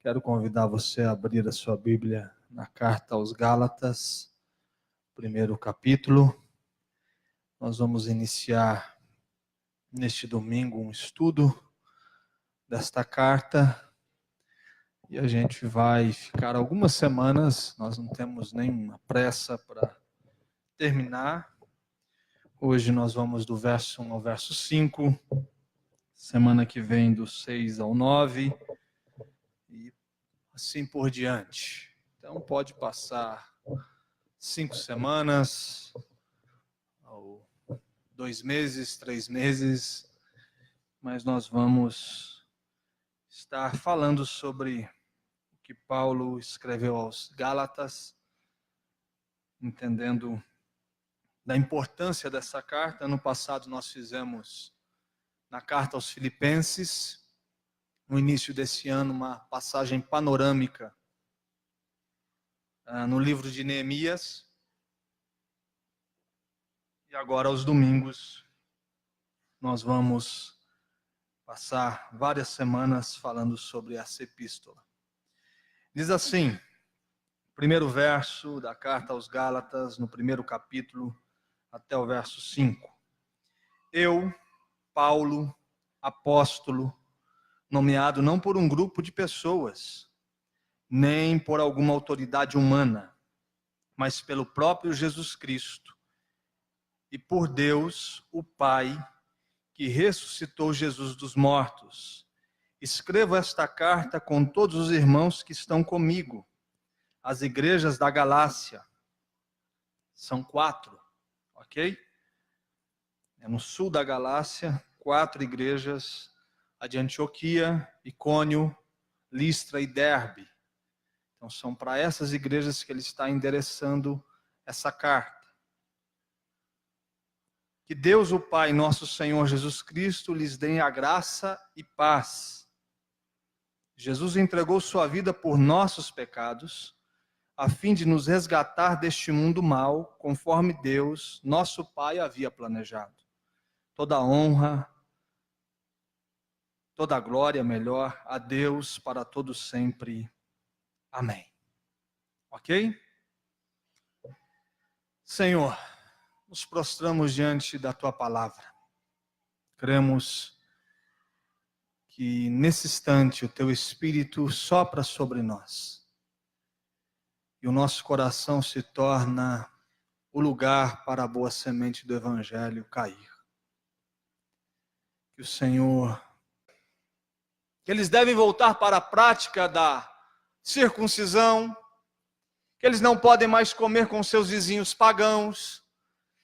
Quero convidar você a abrir a sua Bíblia na carta aos Gálatas, primeiro capítulo. Nós vamos iniciar neste domingo um estudo desta carta e a gente vai ficar algumas semanas, nós não temos nenhuma pressa para terminar. Hoje nós vamos do verso 1 ao verso 5, semana que vem do 6 ao 9 e assim por diante. Então pode passar 5 semanas, ou 2 meses, 3 meses, mas nós vamos estar falando sobre o que Paulo escreveu aos Gálatas, entendendo da importância dessa carta. No passado nós fizemos na carta aos Filipenses, no início desse ano, uma passagem panorâmica no livro de Neemias. E agora, aos domingos, nós vamos passar várias semanas falando sobre essa epístola. Diz assim, primeiro verso da carta aos Gálatas, no primeiro capítulo, até o verso 5. Eu, Paulo, apóstolo, nomeado não por um grupo de pessoas, nem por alguma autoridade humana, mas pelo próprio Jesus Cristo, e por Deus, o Pai, que ressuscitou Jesus dos mortos. Escrevo esta carta com todos os irmãos que estão comigo, as igrejas da Galácia. São 4, ok? É no sul da Galácia, 4 igrejas, a de Antioquia, Icônio, Listra e Derbe. Então são para essas igrejas que ele está endereçando essa carta. Que Deus, o Pai, nosso Senhor Jesus Cristo, lhes dê a graça e paz. Jesus entregou sua vida por nossos pecados, a fim de nos resgatar deste mundo mau, conforme Deus, nosso Pai, havia planejado. Toda a honra, toda a glória, melhor, a Deus para todos sempre. Amém. Ok? Senhor, nos prostramos diante da Tua palavra. Cremos que nesse instante o Teu Espírito sopra sobre nós. E o nosso coração se torna o lugar para a boa semente do Evangelho cair. Que o Senhor... que eles devem voltar para a prática da circuncisão, que eles não podem mais comer com seus vizinhos pagãos,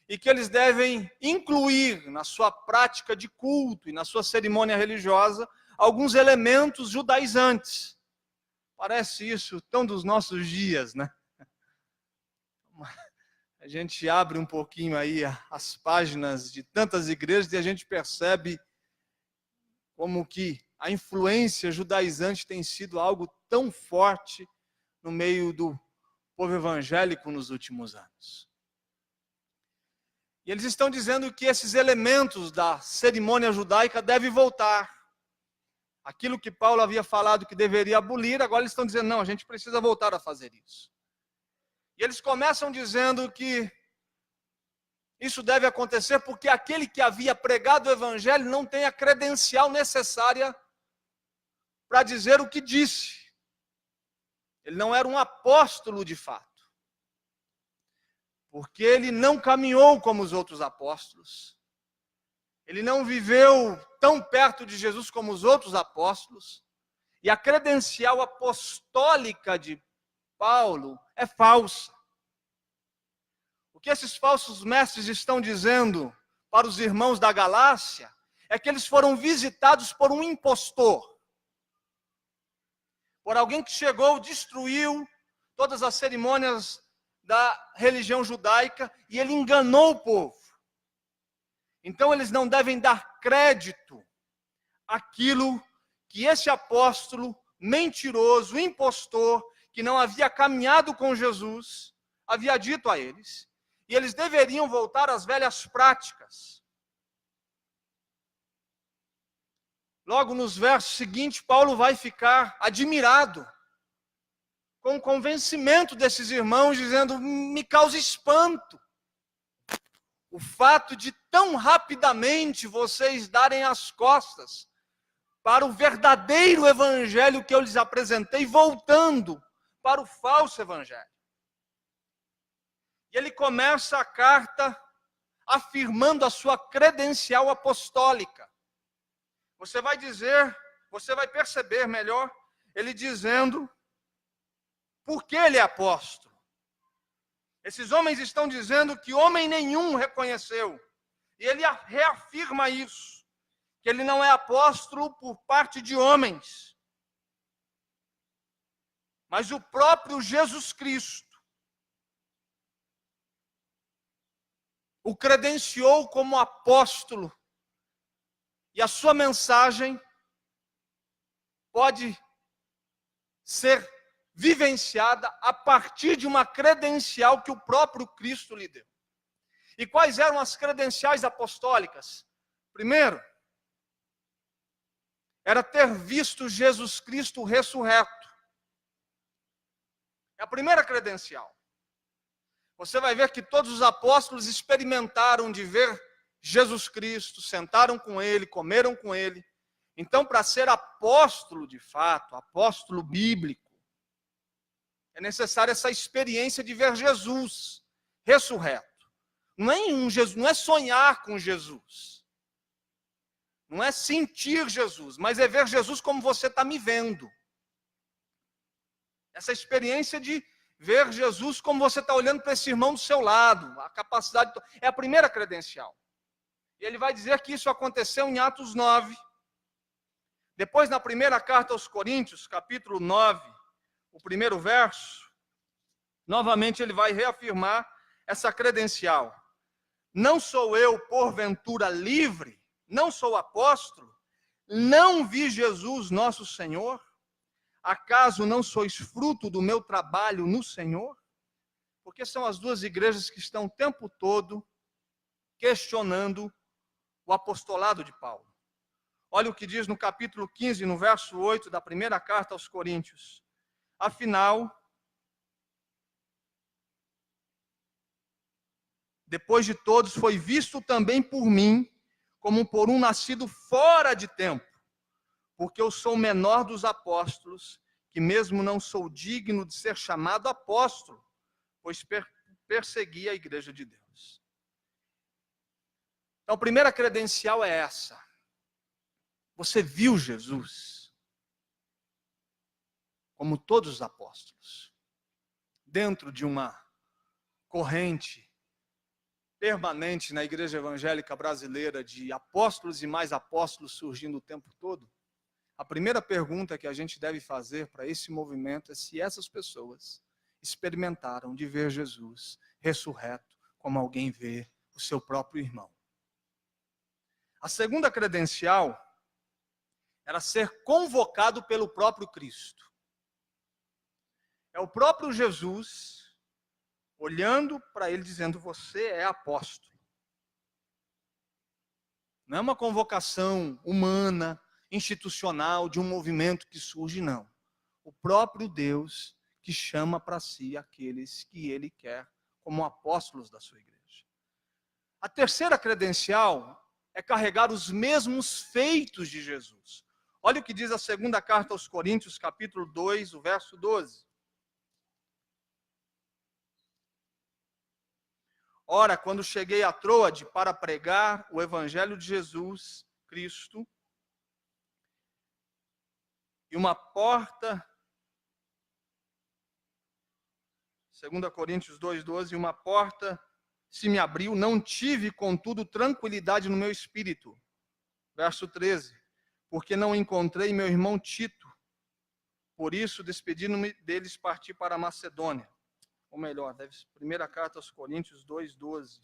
e que eles devem incluir na sua prática de culto e na sua cerimônia religiosa alguns elementos judaizantes. Parece isso tão dos nossos dias, né? A gente abre um pouquinho aí as páginas de tantas igrejas e a gente percebe como que a influência judaizante tem sido algo tão forte no meio do povo evangélico nos últimos anos. E eles estão dizendo que esses elementos da cerimônia judaica devem voltar. Aquilo que Paulo havia falado que deveria abolir, agora eles estão dizendo, não, a gente precisa voltar a fazer isso. E eles começam dizendo que isso deve acontecer porque aquele que havia pregado o evangelho não tem a credencial necessária para dizer o que disse. Ele não era um apóstolo de fato. Porque ele não caminhou como os outros apóstolos. Ele não viveu tão perto de Jesus como os outros apóstolos. E a credencial apostólica de Paulo é falsa. O que esses falsos mestres estão dizendo para os irmãos da Galácia é que eles foram visitados por um impostor. Por alguém que chegou, destruiu todas as cerimônias da religião judaica e ele enganou o povo. Então eles não devem dar crédito àquilo que esse apóstolo mentiroso, impostor, que não havia caminhado com Jesus, havia dito a eles. E eles deveriam voltar às velhas práticas. Logo nos versos seguintes, Paulo vai ficar admirado com o convencimento desses irmãos, dizendo: me causa espanto o fato de tão rapidamente vocês darem as costas para o verdadeiro evangelho que eu lhes apresentei, voltando para o falso evangelho. E ele começa a carta afirmando a sua credencial apostólica. Você vai perceber melhor, ele dizendo por que ele é apóstolo. Esses homens estão dizendo que homem nenhum reconheceu. E ele reafirma isso, que ele não é apóstolo por parte de homens, mas o próprio Jesus Cristo o credenciou como apóstolo. E a sua mensagem pode ser vivenciada a partir de uma credencial que o próprio Cristo lhe deu. E quais eram as credenciais apostólicas? Primeiro, era ter visto Jesus Cristo ressurreto. É a primeira credencial. Você vai ver que todos os apóstolos experimentaram de ver Jesus Cristo, sentaram com ele, comeram com ele. Então, para ser apóstolo de fato, apóstolo bíblico, é necessária essa experiência de ver Jesus ressurreto. Não é sonhar com Jesus. Não é sentir Jesus, mas é ver Jesus como você está me vendo. Essa experiência de ver Jesus como você está olhando para esse irmão do seu lado. A capacidade é a primeira credencial. E ele vai dizer que isso aconteceu em Atos 9. Depois, na primeira carta aos Coríntios, capítulo 9, o primeiro verso, novamente ele vai reafirmar essa credencial. Não sou eu, porventura, livre? Não sou apóstolo? Não vi Jesus, nosso Senhor? Acaso não sois fruto do meu trabalho no Senhor? Porque são as duas igrejas que estão o tempo todo questionando o apostolado de Paulo. Olha o que diz no capítulo 15, no verso 8 da primeira carta aos Coríntios. Afinal, depois de todos, foi visto também por mim, como por um nascido fora de tempo, porque eu sou o menor dos apóstolos, que mesmo não sou digno de ser chamado apóstolo, pois persegui a igreja de Deus. Então, a primeira credencial é essa. Você viu Jesus, como todos os apóstolos, dentro de uma corrente permanente na igreja evangélica brasileira de apóstolos e mais apóstolos surgindo o tempo todo? A primeira pergunta que a gente deve fazer para esse movimento é se essas pessoas experimentaram de ver Jesus ressurreto como alguém vê o seu próprio irmão. A segunda credencial era ser convocado pelo próprio Cristo. É o próprio Jesus olhando para ele dizendo: você é apóstolo. Não é uma convocação humana, institucional, de um movimento que surge, não. O próprio Deus que chama para si aqueles que ele quer como apóstolos da sua igreja. A terceira credencial é carregar os mesmos feitos de Jesus. Olha o que diz a segunda carta aos Coríntios, capítulo 2, o verso 12. Ora, quando cheguei a Troade para pregar o evangelho de Jesus Cristo, e uma porta, 2 Coríntios 2,12, uma porta se me abriu, não tive, contudo, tranquilidade no meu espírito. Verso 13, porque não encontrei meu irmão Tito, por isso, despedindo-me deles, parti para a Macedônia. Ou melhor, primeira carta aos Coríntios 2,12.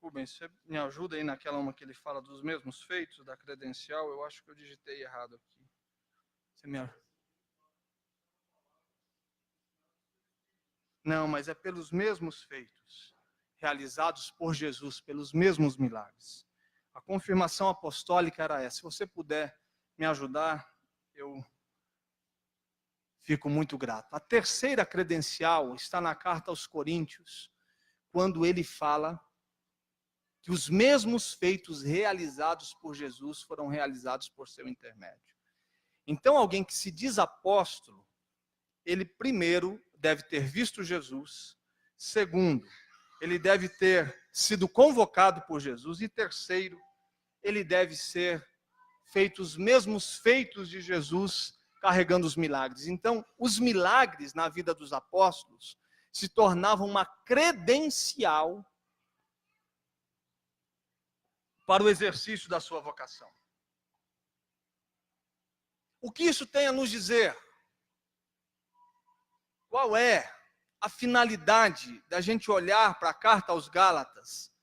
Rubens, você me ajuda aí naquela uma que ele fala dos mesmos feitos da credencial? Eu acho que eu digitei errado aqui. Você me ajuda? Não, mas é pelos mesmos feitos realizados por Jesus, pelos mesmos milagres. A confirmação apostólica era essa. Se você puder me ajudar, eu fico muito grato. A terceira credencial está na carta aos Coríntios, quando ele fala que os mesmos feitos realizados por Jesus foram realizados por seu intermédio. Então, alguém que se diz apóstolo, ele primeiro deve ter visto Jesus, segundo, ele deve ter sido convocado por Jesus, e terceiro, ele deve ser feito os mesmos feitos de Jesus, carregando os milagres. Então, os milagres na vida dos apóstolos se tornavam uma credencial para o exercício da sua vocação. O que isso tem a nos dizer? Qual é a finalidade da gente olhar para a carta aos Gálatas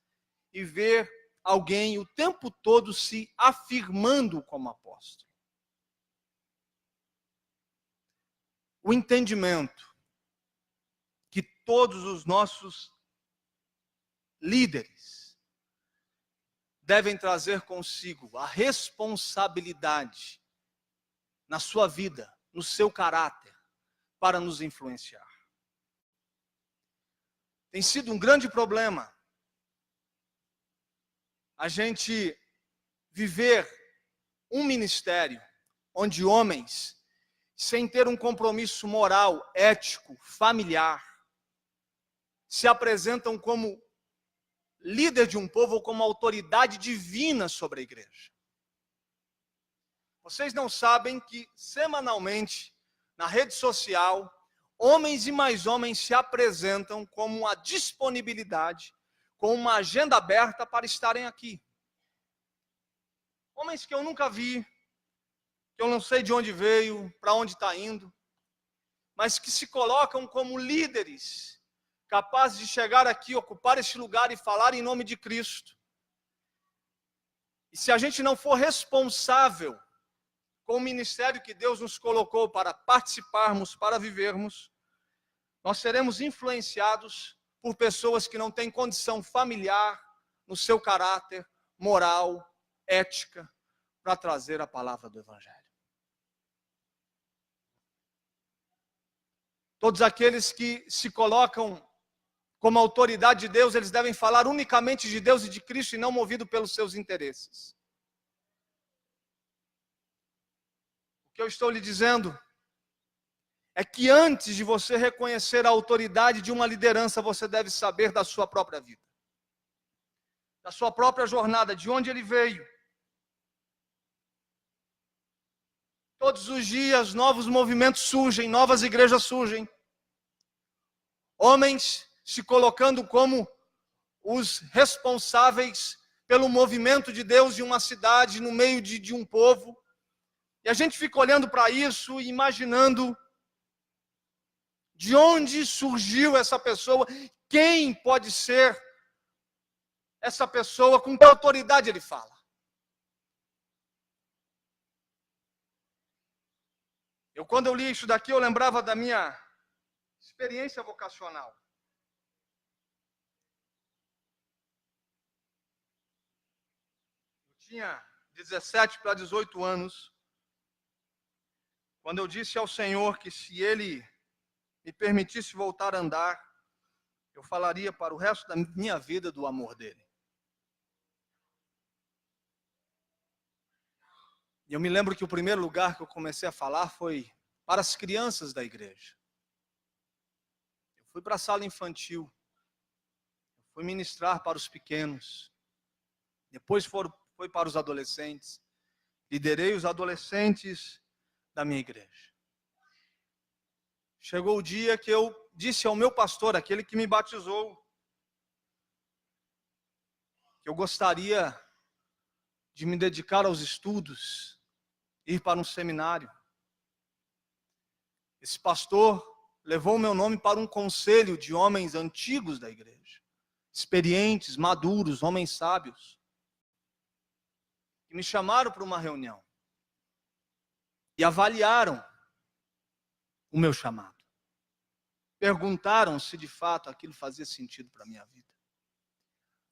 e ver alguém o tempo todo se afirmando como apóstolo? O entendimento que todos os nossos líderes devem trazer consigo a responsabilidade na sua vida, no seu caráter, para nos influenciar. Tem sido um grande problema a gente viver um ministério onde homens, sem ter um compromisso moral, ético, familiar, se apresentam como líder de um povo ou como autoridade divina sobre a igreja. Vocês não sabem que semanalmente, na rede social, homens e mais homens se apresentam como a disponibilidade, com uma agenda aberta para estarem aqui. Homens que eu nunca vi, que eu não sei de onde veio, para onde está indo, mas que se colocam como líderes, capazes de chegar aqui, ocupar este lugar e falar em nome de Cristo. E se a gente não for responsável com o ministério que Deus nos colocou para participarmos, para vivermos, nós seremos influenciados por pessoas que não têm condição familiar, no seu caráter, moral, ética, para trazer a palavra do Evangelho. Todos aqueles que se colocam como autoridade de Deus, eles devem falar unicamente de Deus e de Cristo e não movido pelos seus interesses. O que eu estou lhe dizendo é que antes de você reconhecer a autoridade de uma liderança, você deve saber da sua própria vida, da sua própria jornada, de onde ele veio. Todos os dias, novos movimentos surgem, novas igrejas surgem. Homens se colocando como os responsáveis pelo movimento de Deus em uma cidade, no meio de um povo. E a gente fica olhando para isso e imaginando de onde surgiu essa pessoa, quem pode ser essa pessoa, com que autoridade ele fala. Quando eu li isso daqui, eu lembrava da minha experiência vocacional. Eu tinha 17 para 18 anos, quando eu disse ao Senhor que se Ele me permitisse voltar a andar, eu falaria para o resto da minha vida do amor dEle. E eu me lembro que o primeiro lugar que eu comecei a falar foi para as crianças da igreja. Eu fui para a sala infantil, eu fui ministrar para os pequenos, depois foi para os adolescentes, liderei os adolescentes da minha igreja. Chegou o dia que eu disse ao meu pastor, aquele que me batizou, que eu gostaria de me dedicar aos estudos, ir para um seminário. Esse pastor levou o meu nome para um conselho de homens antigos da igreja, experientes, maduros, homens sábios, que me chamaram para uma reunião e avaliaram o meu chamado. Perguntaram se de fato aquilo fazia sentido para a minha vida.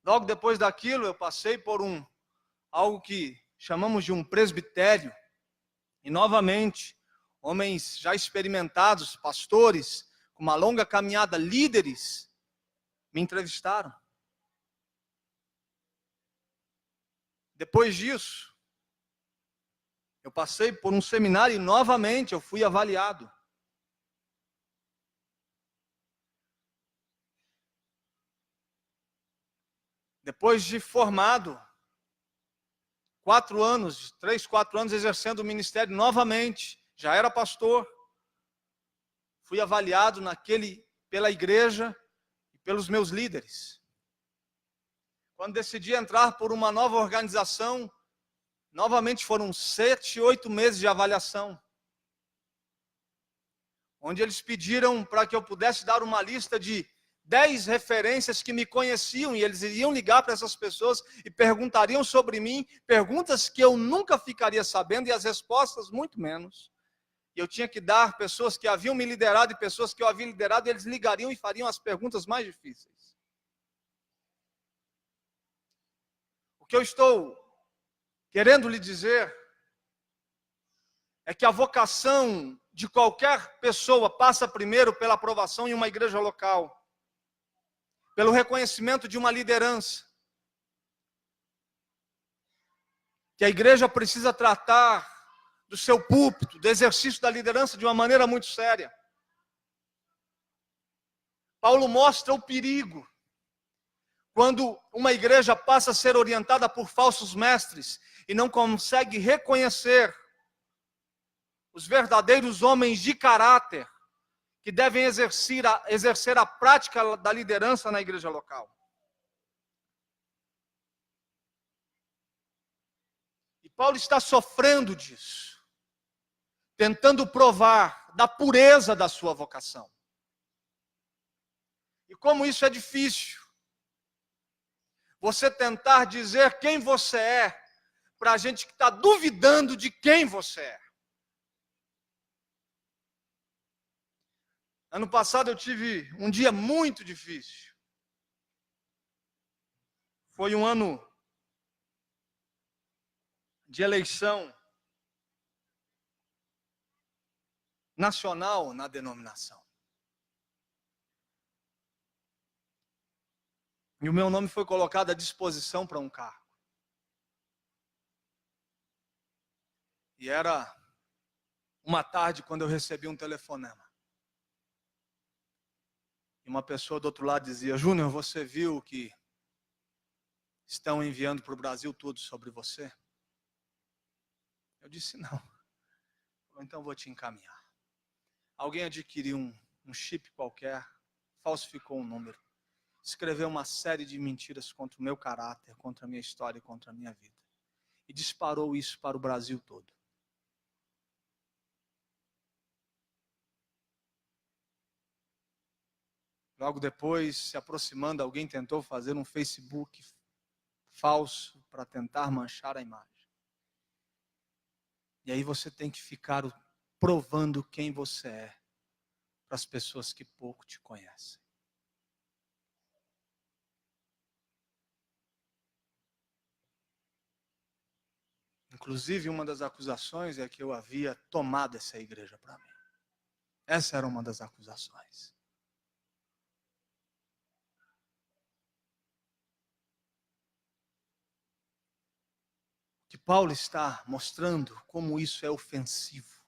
Logo depois daquilo, eu passei por algo que chamamos de um presbitério. E novamente, homens já experimentados, pastores, com uma longa caminhada, líderes, me entrevistaram. Depois disso, eu passei por um seminário e novamente eu fui avaliado. Depois de formado, 4 anos, 3, 4 anos exercendo o ministério novamente, já era pastor, fui avaliado pela igreja e pelos meus líderes. Quando decidi entrar por uma nova organização, novamente foram 7, 8 meses de avaliação, onde eles pediram para que eu pudesse dar uma lista de 10 referências que me conheciam, e eles iriam ligar para essas pessoas e perguntariam sobre mim, perguntas que eu nunca ficaria sabendo e as respostas muito menos. E eu tinha que dar pessoas que haviam me liderado e pessoas que eu havia liderado, e eles ligariam e fariam as perguntas mais difíceis. O que eu estou querendo lhe dizer é que a vocação de qualquer pessoa passa primeiro pela aprovação em uma igreja local, pelo reconhecimento de uma liderança, que a igreja precisa tratar do seu púlpito, do exercício da liderança de uma maneira muito séria. Paulo mostra o perigo quando uma igreja passa a ser orientada por falsos mestres e não consegue reconhecer os verdadeiros homens de caráter que devem exercer a prática da liderança na igreja local. E Paulo está sofrendo disso, tentando provar da pureza da sua vocação. E como isso é difícil, você tentar dizer quem você é para a gente que está duvidando de quem você é. Ano passado eu tive um dia muito difícil. Foi um ano de eleição nacional na denominação. E o meu nome foi colocado à disposição para um cargo. E era uma tarde quando eu recebi um telefonema. E uma pessoa do outro lado dizia: Júnior, você viu que estão enviando para o Brasil tudo sobre você? Eu disse: não. Então vou te encaminhar. Alguém adquiriu um chip qualquer, falsificou um número, escreveu uma série de mentiras contra o meu caráter, contra a minha história e contra a minha vida. E disparou isso para o Brasil todo. Logo depois, se aproximando, alguém tentou fazer um Facebook falso para tentar manchar a imagem. E aí você tem que ficar provando quem você é para as pessoas que pouco te conhecem. Inclusive, uma das acusações é que eu havia tomado essa igreja para mim. Essa era uma das acusações. Que Paulo está mostrando como isso é ofensivo.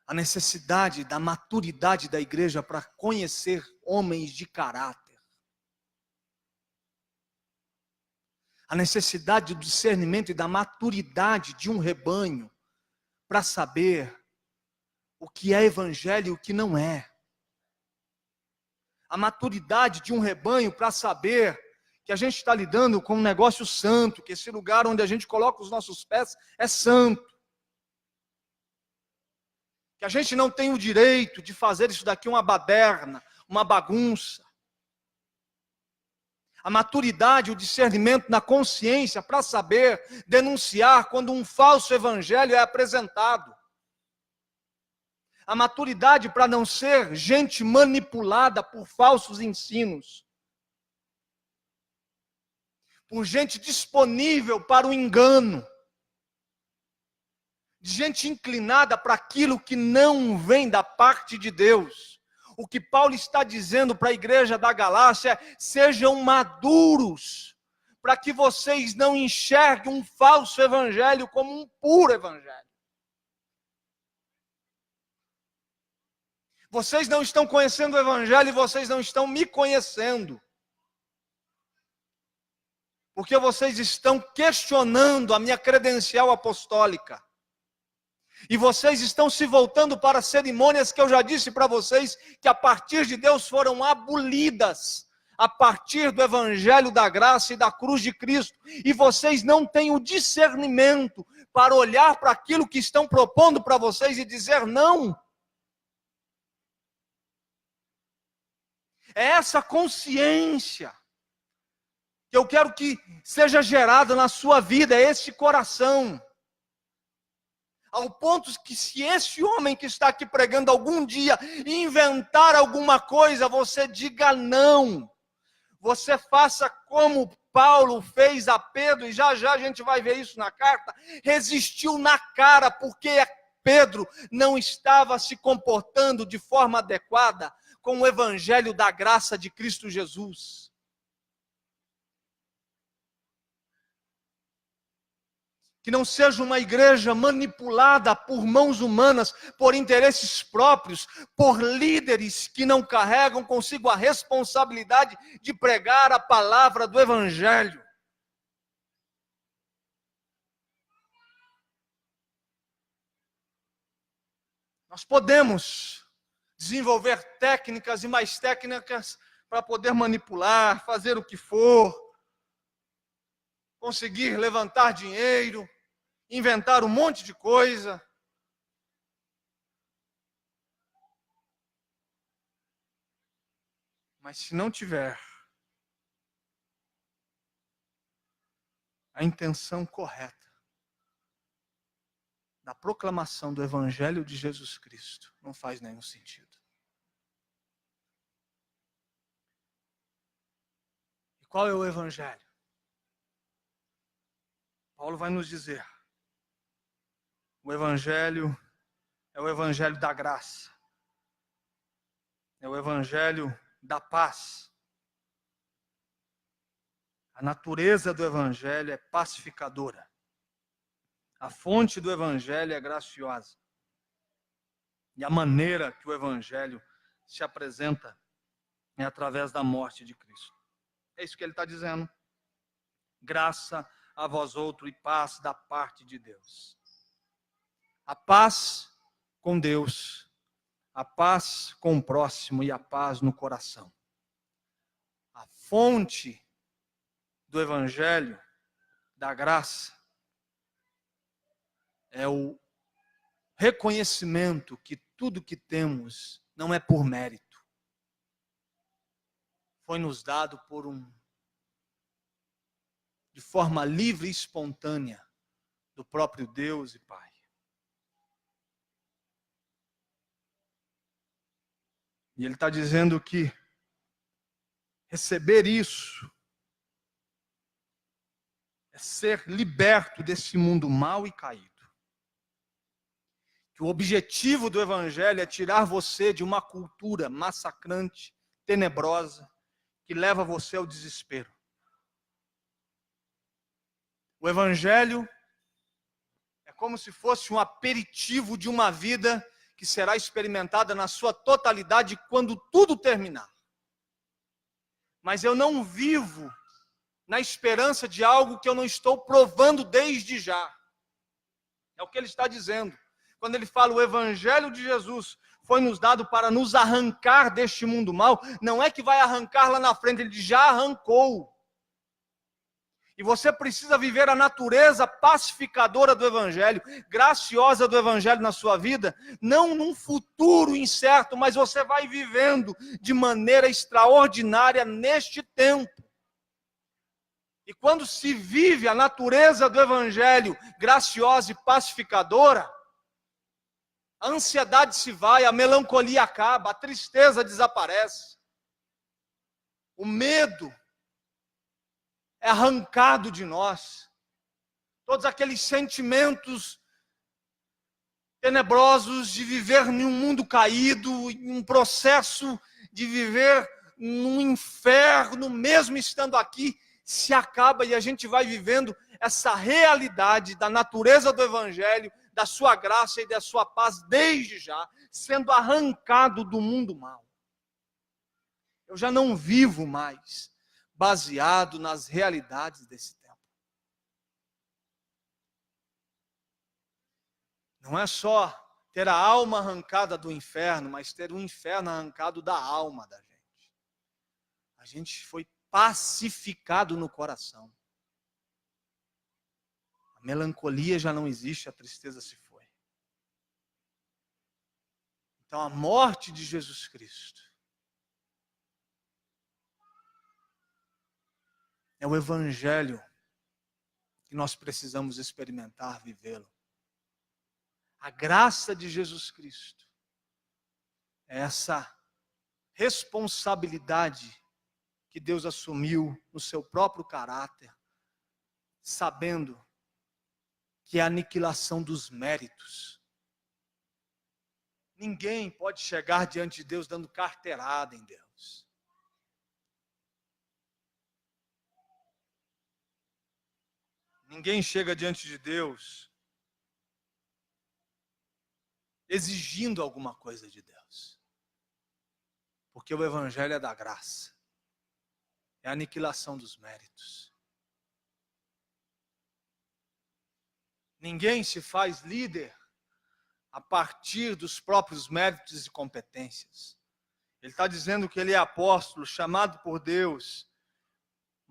A necessidade da maturidade da igreja para conhecer homens de caráter. A necessidade do discernimento e da maturidade de um rebanho para saber o que é evangelho e o que não é. A maturidade de um rebanho para saber que a gente está lidando com um negócio santo, que esse lugar onde a gente coloca os nossos pés é santo. Que a gente não tem o direito de fazer isso daqui uma baderna, uma bagunça. A maturidade, o discernimento na consciência para saber denunciar quando um falso evangelho é apresentado. A maturidade para não ser gente manipulada por falsos ensinos. Por gente disponível para o engano. Gente inclinada para aquilo que não vem da parte de Deus. O que Paulo está dizendo para a igreja da Galácia é: sejam maduros, para que vocês não enxerguem um falso evangelho como um puro evangelho. Vocês não estão conhecendo o evangelho e vocês não estão me conhecendo. Porque vocês estão questionando a minha credencial apostólica. E vocês estão se voltando para cerimônias que eu já disse para vocês, que a partir de Deus foram abolidas, a partir do evangelho da graça e da cruz de Cristo. E vocês não têm o discernimento para olhar para aquilo que estão propondo para vocês e dizer não. É essa consciência que eu quero que seja gerada na sua vida, é esse coração. Ao ponto que se esse homem que está aqui pregando algum dia inventar alguma coisa, você diga não. Você faça como Paulo fez a Pedro, e já já a gente vai ver isso na carta, resistiu na cara, porque Pedro não estava se comportando de forma adequada com o evangelho da graça de Cristo Jesus. Que não seja uma igreja manipulada por mãos humanas, por interesses próprios, por líderes que não carregam consigo a responsabilidade de pregar a palavra do evangelho. Nós podemos desenvolver técnicas e mais técnicas para poder manipular, fazer o que for, conseguir levantar dinheiro, inventar um monte de coisa. Mas se não tiver a intenção correta da proclamação do Evangelho de Jesus Cristo, não faz nenhum sentido. E qual é o Evangelho? Paulo vai nos dizer: o Evangelho é o Evangelho da graça, é o Evangelho da paz. A natureza do Evangelho é pacificadora. A fonte do Evangelho é graciosa. E a maneira que o Evangelho se apresenta é através da morte de Cristo. É isso que ele está dizendo. Graça a vós outro e paz da parte de Deus. A paz com Deus, a paz com o próximo e a paz no coração. A fonte do Evangelho, da graça, é o reconhecimento que tudo que temos não é por mérito. Foi nos dado de forma livre e espontânea do próprio Deus e Pai. E ele está dizendo que receber isso é ser liberto desse mundo mau e caído. Que o objetivo do Evangelho é tirar você de uma cultura massacrante, tenebrosa, que leva você ao desespero. O Evangelho é como se fosse um aperitivo de uma vida que será experimentada na sua totalidade quando tudo terminar. Mas eu não vivo na esperança de algo que eu não estou provando desde já. É o que ele está dizendo. Quando ele fala o Evangelho de Jesus foi nos dado para nos arrancar deste mundo mau, não é que vai arrancar lá na frente, ele já arrancou. E você precisa viver a natureza pacificadora do Evangelho, graciosa do Evangelho na sua vida, não num futuro incerto, mas você vai vivendo de maneira extraordinária neste tempo. E quando se vive a natureza do Evangelho graciosa e pacificadora, a ansiedade se vai, a melancolia acaba, a tristeza desaparece. O medo é arrancado de nós. Todos aqueles sentimentos tenebrosos de viver em um mundo caído, em um processo de viver num inferno, mesmo estando aqui, se acaba e a gente vai vivendo essa realidade da natureza do Evangelho, da sua graça e da sua paz desde já, sendo arrancado do mundo mau. Eu já não vivo mais baseado nas realidades desse tempo. Não é só ter a alma arrancada do inferno, mas ter o inferno arrancado da alma da gente. A gente foi pacificado no coração. A melancolia já não existe, a tristeza se foi. Então a morte de Jesus Cristo é o Evangelho que nós precisamos experimentar, vivê-lo. A graça de Jesus Cristo é essa responsabilidade que Deus assumiu no seu próprio caráter, sabendo que é a aniquilação dos méritos. Ninguém pode chegar diante de Deus dando carteirada em Deus. Ninguém chega diante de Deus exigindo alguma coisa de Deus. Porque o Evangelho é da graça. É a aniquilação dos méritos. Ninguém se faz líder a partir dos próprios méritos e competências. Ele está dizendo que ele é apóstolo, chamado por Deus,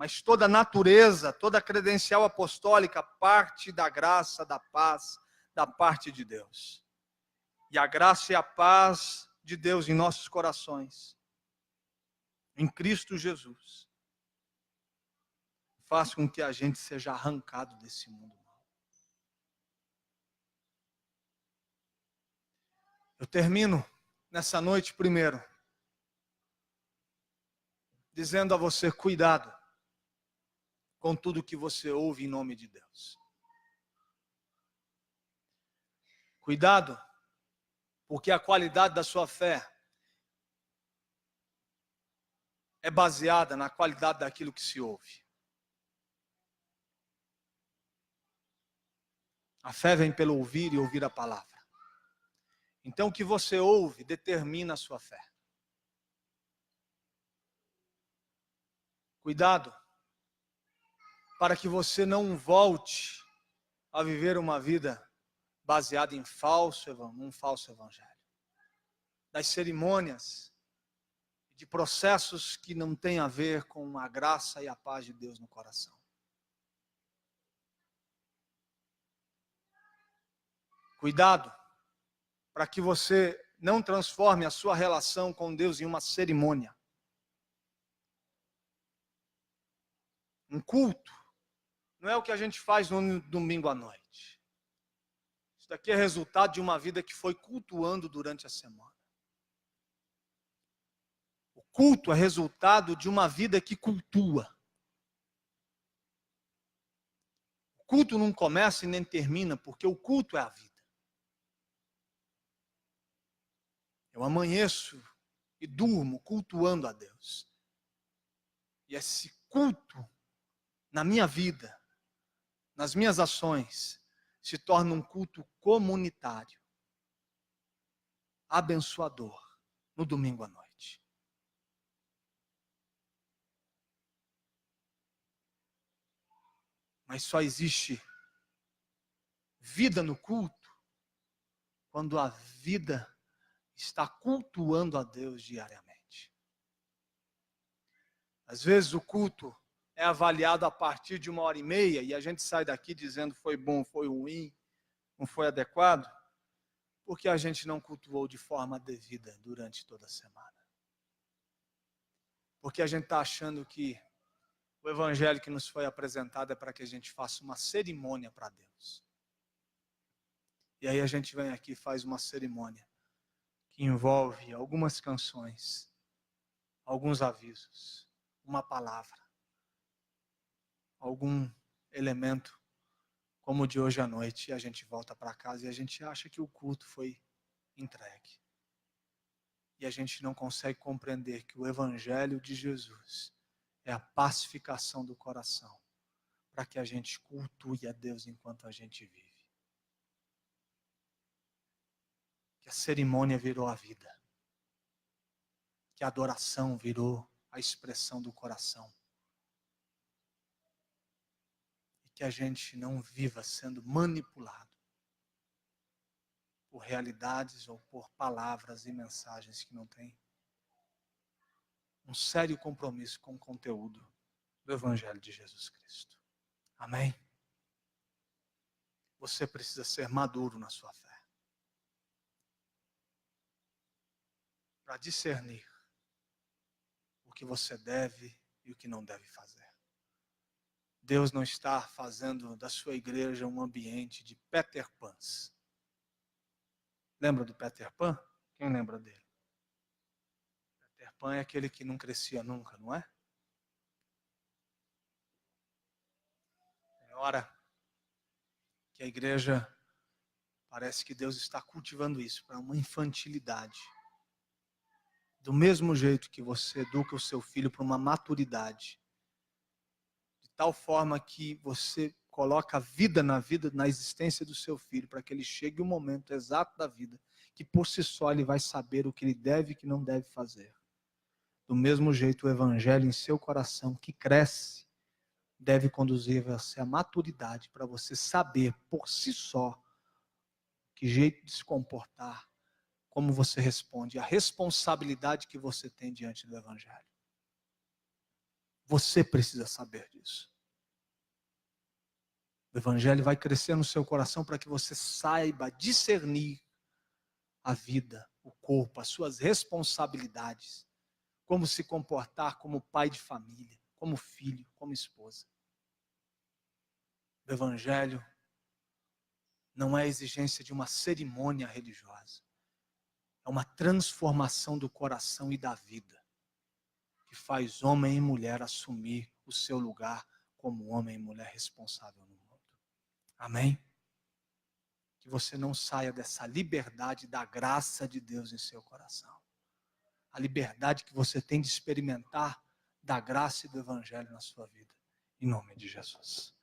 mas toda a natureza, toda a credencial apostólica parte da graça, da paz, da parte de Deus. E a graça e a paz de Deus em nossos corações, em Cristo Jesus, faz com que a gente seja arrancado desse mundo mau. Eu termino nessa noite primeiro, dizendo a você, cuidado com tudo que você ouve em nome de Deus. Cuidado, porque a qualidade da sua fé é baseada na qualidade daquilo que se ouve. A fé vem pelo ouvir e ouvir a palavra. Então o que você ouve determina a sua fé. Cuidado, para que você não volte a viver uma vida baseada em um falso evangelho. Das cerimônias, de processos que não têm a ver com a graça e a paz de Deus no coração. Cuidado, para que você não transforme a sua relação com Deus em uma cerimônia. Um culto não é o que a gente faz no domingo à noite. Isso daqui é resultado de uma vida que foi cultuando durante a semana. O culto é resultado de uma vida que cultua. O culto não começa e nem termina, porque o culto é a vida. Eu amanheço e durmo cultuando a Deus. E esse culto, na minha vida, nas minhas ações, se torna um culto comunitário, abençoador, no domingo à noite. Mas só existe vida no culto quando a vida está cultuando a Deus diariamente. Às vezes o culto é avaliado a partir de 1h30 e a gente sai daqui dizendo foi bom, foi ruim, não foi adequado, porque a gente não cultuou de forma devida durante toda a semana. Porque a gente está achando que O evangelho que nos foi apresentado é para que a gente faça uma cerimônia para Deus. E aí a gente vem aqui e faz uma cerimônia que envolve algumas canções, alguns avisos, uma palavra, algum elemento como o de hoje à noite, e a gente volta para casa e a gente acha que o culto foi entregue. E a gente não consegue compreender que o evangelho de Jesus é a pacificação do coração, para que a gente cultue a Deus enquanto a gente vive. Que a cerimônia virou a vida. Que a adoração virou a expressão do coração. E que a gente não viva sendo manipulado por realidades ou por palavras e mensagens que não têm um sério compromisso com o conteúdo do Evangelho de Jesus Cristo. Amém? Você precisa ser maduro na sua fé. Para discernir o que você deve e o que não deve fazer. Deus não está fazendo da sua igreja um ambiente de Peter Pans. Lembra do Peter Pan? Quem lembra dele? Peter Pan é aquele que não crescia nunca, não é? Tem hora que a igreja, parece que Deus está cultivando isso para uma infantilidade. Do mesmo jeito que você educa o seu filho para uma maturidade. De tal forma que você coloca a vida, na existência do seu filho, para que ele chegue o momento exato da vida, que por si só ele vai saber o que ele deve e o que não deve fazer. Do mesmo jeito, o evangelho em seu coração, que cresce, deve conduzir você à maturidade, para você saber por si só que jeito de se comportar, como você responde, a responsabilidade que você tem diante do evangelho. Você precisa saber disso. O evangelho vai crescer no seu coração para que você saiba discernir a vida, o corpo, as suas responsabilidades, como se comportar como pai de família, como filho, como esposa. O evangelho não é a exigência de uma cerimônia religiosa. É uma transformação do coração e da vida, que faz homem e mulher assumir o seu lugar como homem e mulher responsável no mundo. Amém? Que você não saia dessa liberdade da graça de Deus em seu coração. A liberdade que você tem de experimentar da graça e do evangelho na sua vida. Em nome de Jesus.